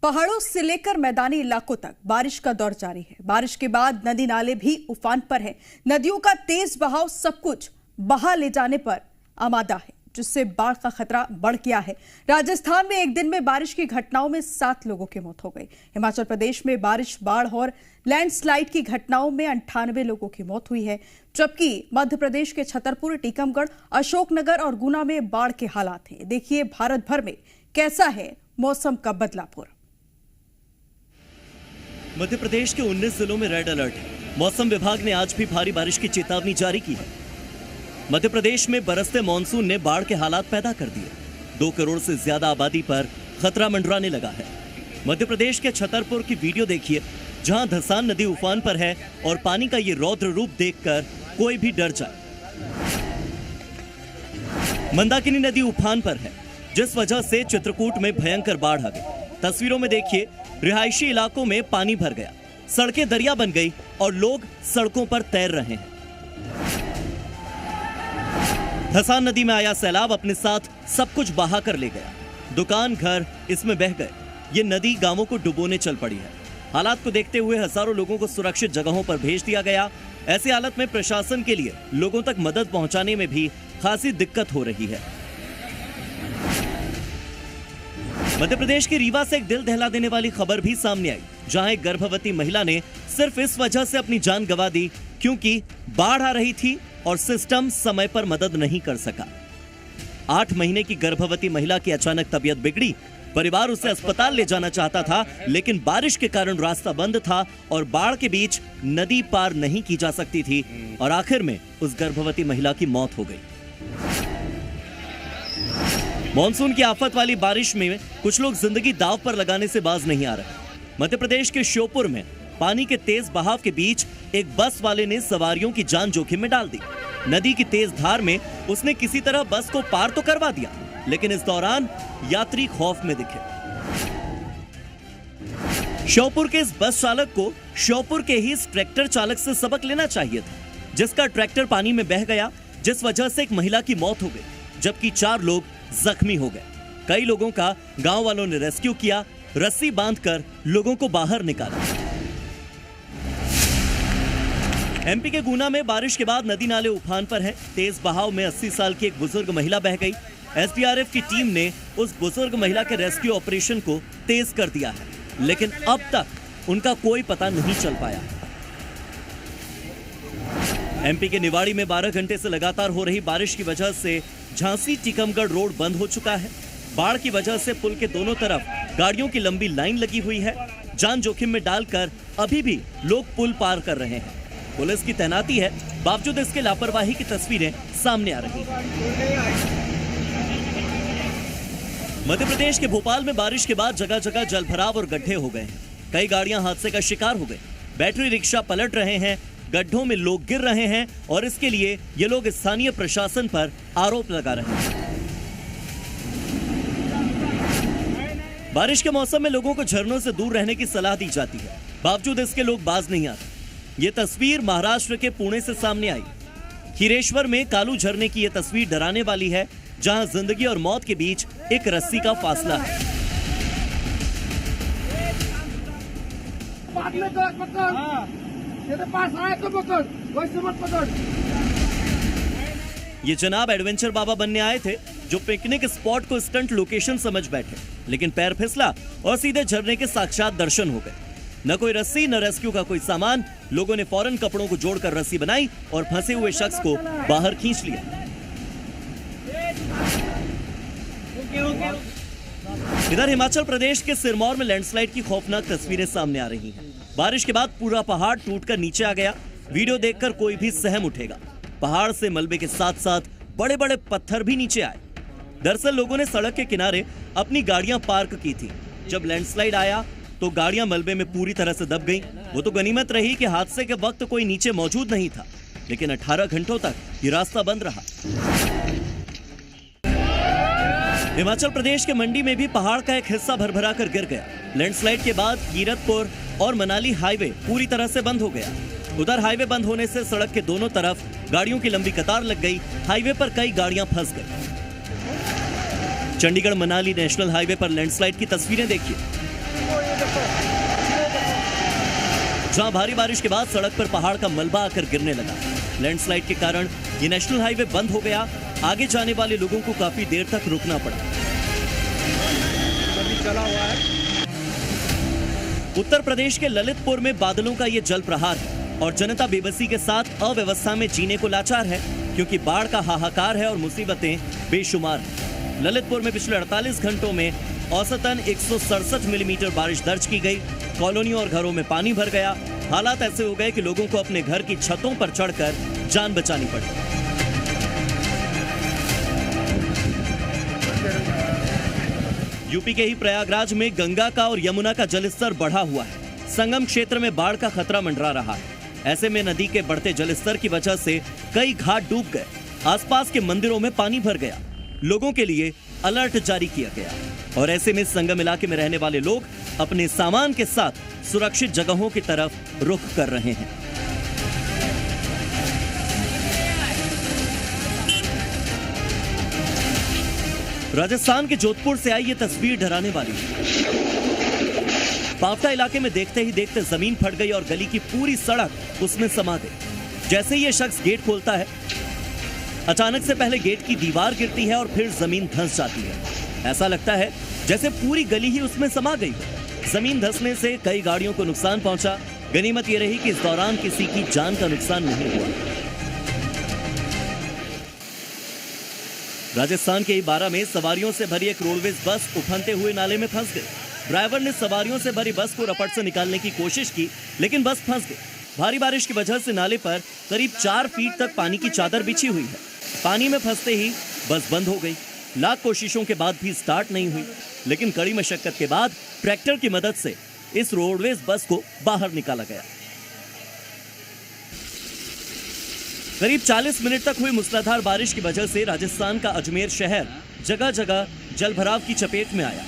पहाड़ों से लेकर मैदानी इलाकों तक बारिश का दौर जारी है। बारिश के बाद नदी नाले भी उफान पर है। नदियों का तेज बहाव सब कुछ बहा ले जाने पर आमादा है, जिससे बाढ़ का खतरा बढ़ गया है। राजस्थान में एक दिन में बारिश की घटनाओं में 7 लोगों की मौत हो गई। हिमाचल प्रदेश में बारिश, बाढ़ और लैंडस्लाइड की घटनाओं में 98 लोगों की मौत हुई है, जबकि मध्य प्रदेश के छतरपुर, टीकमगढ़, अशोकनगर और गुना में बाढ़ के हालात हैं। देखिए भारत भर में कैसा है मौसम का बदलाव। मध्य प्रदेश के 19 जिलों में रेड अलर्ट है। मौसम विभाग ने आज भी भारी बारिश की चेतावनी जारी की है। मध्य प्रदेश में बरसते मानसून ने बाढ़ के हालात पैदा कर दिए। 2 करोड़ से ज्यादा आबादी पर खतरा मंडराने लगा है। मध्य प्रदेश के छतरपुर की वीडियो देखिए, जहां धसान नदी उफान पर है और पानी का ये रौद्र रूप देखकर कोई भी डर जाए। मंदाकिनी नदी उफान पर है, जिस वजह से चित्रकूट में भयंकर बाढ़ आ गई। तस्वीरों में देखिए, रिहायशी इलाकों में पानी भर गया, सड़कें दरिया बन गई और लोग सड़कों पर तैर रहे हैं। धसान नदी में आया सैलाब अपने साथ सब कुछ बहा कर ले गया। दुकान, घर इसमें बह गए। ये नदी गांवों को डुबोने चल पड़ी है। हालात को देखते हुए हजारों लोगों को सुरक्षित जगहों पर भेज दिया गया। ऐसी हालत में प्रशासन के लिए लोगों तक मदद पहुंचाने में भी खासी दिक्कत हो रही है। मध्य प्रदेश के रीवा से एक दिल दहला देने वाली खबर भी सामने आई, जहां एक गर्भवती महिला ने सिर्फ इस वजह से अपनी जान गंवा दी क्योंकि बाढ़ आ रही थी और सिस्टम समय पर मदद नहीं कर सका। 8 महीने की गर्भवती महिला की अचानक तबीयत बिगड़ी। परिवार उसे अस्पताल ले जाना चाहता था, लेकिन बारिश के कारण रास्ता बंद था और बाढ़ के बीच नदी पार नहीं की जा सकती थी और आखिर में उस गर्भवती महिला की मौत हो गई। मॉनसून की आफत वाली बारिश में कुछ लोग जिंदगी दांव पर लगाने से बाज नहीं आ रहे। मध्य प्रदेश के श्योपुर में पानी के तेज बहाव के बीच एक बस वाले ने सवारियों की जान जोखिम में डाल दी। नदी की तेज धार में उसने किसी तरह बस को पार तो करवा दिया, लेकिन इस दौरान यात्री खौफ में दिखे। श्योपुर के इस बस चालक को श्योपुर के ही इस ट्रैक्टर चालक से सबक लेना चाहिए था, जिसका ट्रैक्टर पानी में बह गया, जिस वजह से एक महिला की मौत हो गई, जबकि 4 लोग जख्मी हो गए। कई लोगों का गांव वालों ने रेस्क्यू किया, रस्सी बांधकर लोगों को बाहर निकाला। एमपी के गुना में बारिश के बाद नदी नाले उफान पर हैं। तेज बहाव में 80 साल की एक बुजुर्ग महिला बह गई। एसडीआरएफ की टीम ने उस बुजुर्ग महिला के रेस्क्यू ऑपरेशन को तेज कर दिया है, लेकिन अब तक उनका कोई पता नहीं चल पाया। एमपी के निवाड़ी में 12 घंटे से लगातार हो रही बारिश की वजह से झांसी टीकमगढ़ रोड बंद हो चुका है। बाढ़ की वजह से पुल के दोनों तरफ गाड़ियों की लंबी लाइन लगी हुई है। जान जोखिम में डालकर अभी भी लोग पुल पार कर रहे हैं। पुलिस की तैनाती है, बावजूद इसके लापरवाही की तस्वीरें सामने आ रही हैं। मध्य प्रदेश के भोपाल में बारिश के बाद जगह जगह जलभराव और गड्ढे हो गए हैं। कई गाड़ियां हादसे का शिकार हो गई। बैटरी रिक्शा पलट रहे हैं, गड्ढों में लोग गिर रहे हैं और इसके लिए ये लोग स्थानीय प्रशासन पर आरोप लगा रहे हैं। बारिश के मौसम में लोगों को झरनों से दूर रहने की सलाह दी जाती है, बावजूद इसके लोग बाज नहीं आते। ये तस्वीर महाराष्ट्र के पुणे से सामने आई। खीरेश्वर में कालू झरने की यह तस्वीर डराने वाली है, जहां जिंदगी और मौत के बीच एक रस्सी का फासला है। ये जनाब एडवेंचर बाबा बनने आए थे, जो पिकनिक स्पॉट को स्टंट लोकेशन समझ बैठे, लेकिन पैर फिसला और सीधे झरने के साक्षात दर्शन हो गए। न कोई रस्सी, न रेस्क्यू का कोई सामान। लोगों ने फौरन कपड़ों को जोड़कर रस्सी बनाई और फंसे हुए शख्स को बाहर खींच लिया। इधर हिमाचल प्रदेश के सिरमौर में लैंडस्लाइड की खौफनाक तस्वीरें सामने आ रही हैं। बारिश के बाद पूरा पहाड़ टूटकर नीचे आ गया। वीडियो देखकर कोई भी सहम उठेगा। पहाड़ से मलबे के साथ साथ बड़े बड़े पत्थर भी नीचे आए। दरअसल लोगों ने सड़क के किनारे अपनी गाड़ियां पार्क की थी। जब लैंडस्लाइड आया तो गाड़ियां मलबे में पूरी तरह से दब गईं। वो तो गनीमत रही कि हादसे के वक्त कोई नीचे मौजूद नहीं था, लेकिन 18 घंटों तक ये रास्ता बंद रहा। हिमाचल प्रदेश के मंडी में भी पहाड़ का एक हिस्सा भरभरा कर गिर गया। लैंडस्लाइड के बाद कीरतपुर और मनाली हाईवे पूरी तरह से बंद हो गया। उधर हाईवे बंद होने से सड़क के दोनों तरफ गाड़ियों की लंबी कतार लग गई। हाईवे पर कई गाड़ियां फंस गई। चंडीगढ़ मनाली नेशनल हाईवे पर लैंडस्लाइड की तस्वीरें देखिए। जहां भारी बारिश के बाद सड़क पर पहाड़ का मलबा आकर गिरने लगा। लैंडस्लाइड के कारण ये नेशनल हाईवे बंद हो गया। आगे जाने वाले लोगों को काफी देर तक रुकना पड़ा। चला हुआ है। उत्तर प्रदेश के ललितपुर में बादलों का ये जल प्रहार है और जनता बेबसी के साथ अव्यवस्था में जीने को लाचार है, क्योंकि बाढ़ का हाहाकार है और मुसीबतें बेशुमार हैं। ललितपुर में पिछले 48 घंटों में औसतन 167 मिलीमीटर बारिश दर्ज की गई। कॉलोनियों और घरों में पानी भर गया। हालात ऐसे हो गए कि लोगों को अपने घर की छतों पर चढ़कर जान बचानी पड़ी। यूपी के ही प्रयागराज में गंगा का और यमुना का जलस्तर बढ़ा हुआ है। संगम क्षेत्र में बाढ़ का खतरा मंडरा रहा है। ऐसे में नदी के बढ़ते जलस्तर की वजह से कई घाट डूब गए। आसपास के मंदिरों में पानी भर गया। लोगों के लिए अलर्ट जारी किया गया और ऐसे में संगम इलाके में रहने वाले लोग अपने सामान के साथ सुरक्षित जगहों की तरफ रुख कर रहे हैं। राजस्थान के जोधपुर से आई ये तस्वीर डराने वाली है। पावटा इलाके में देखते ही देखते जमीन फट गई और गली की पूरी सड़क उसमें समा गई। जैसे ही ये शख्स गेट खोलता है, अचानक से पहले गेट की दीवार गिरती है और फिर जमीन धंस जाती है। ऐसा लगता है जैसे पूरी गली ही उसमें समा गई। जमीन धंसने से कई गाड़ियों को नुकसान पहुंचा। गनीमत ये रही कि इस दौरान किसी की जान का नुकसान नहीं हुआ। राजस्थान के बारा में सवारियों से भरी एक रोडवेज बस उफनते हुए नाले में फंस गई। ड्राइवर ने सवारियों से भरी बस को रपट से निकालने की कोशिश की, लेकिन बस फंस गई। भारी बारिश की वजह से नाले पर करीब 4 फीट तक पानी की चादर बिछी हुई है। पानी में फंसते ही बस बंद हो गई। लाख कोशिशों के बाद भी स्टार्ट नहीं हुई, लेकिन कड़ी मशक्कत के बाद ट्रैक्टर की मदद से इस रोडवेज बस को बाहर निकाला गया। करीब 40 मिनट तक हुई मूसलाधार बारिश की वजह से राजस्थान का अजमेर शहर जगह जगह जलभराव की चपेट में आया।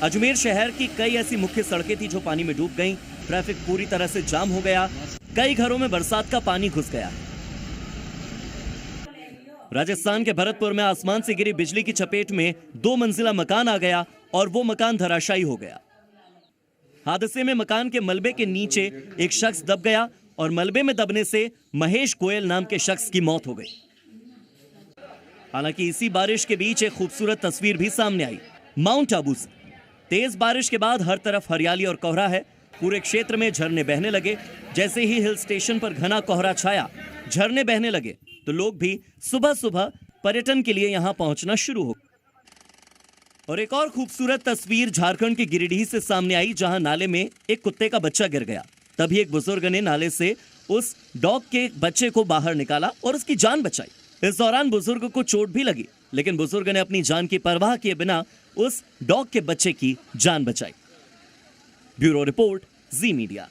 अजमेर शहर की कई ऐसी मुख्य सड़कें थी जो पानी में डूब गईं। ट्रैफिक पूरी तरह से जाम हो गया। कई घरों में बरसात का पानी घुस गया। राजस्थान के भरतपुर में आसमान से गिरी बिजली की चपेट में 2 मंजिला मकान आ गया और वो मकान धराशायी हो गया। हादसे में मकान के मलबे के नीचे एक शख्स दब गया और मलबे में दबने से महेश गोयल नाम के शख्स की मौत हो गई। हालांकि इसी बारिश के बीच एक खूबसूरत तस्वीर भी सामने आई माउंट आबू से। तेज बारिश के बाद हर तरफ हरियाली और कोहरा है। पूरे क्षेत्र में झरने बहने लगे। जैसे ही हिल स्टेशन पर घना कोहरा छाया, झरने बहने लगे तो लोग भी सुबह सुबह पर्यटन के लिए यहां पहुंचना शुरू हो। और एक और खूबसूरत तस्वीर झारखंड के गिरिडीह से सामने आई, जहां नाले में एक कुत्ते का बच्चा गिर गया। तभी एक बुजुर्ग ने नाले से उस डॉग के बच्चे को बाहर निकाला और उसकी जान बचाई। इस दौरान बुजुर्ग को चोट भी लगी, लेकिन बुजुर्ग ने अपनी जान की परवाह किए बिना उस डॉग के बच्चे की जान बचाई। ब्यूरो रिपोर्ट, जी मीडिया।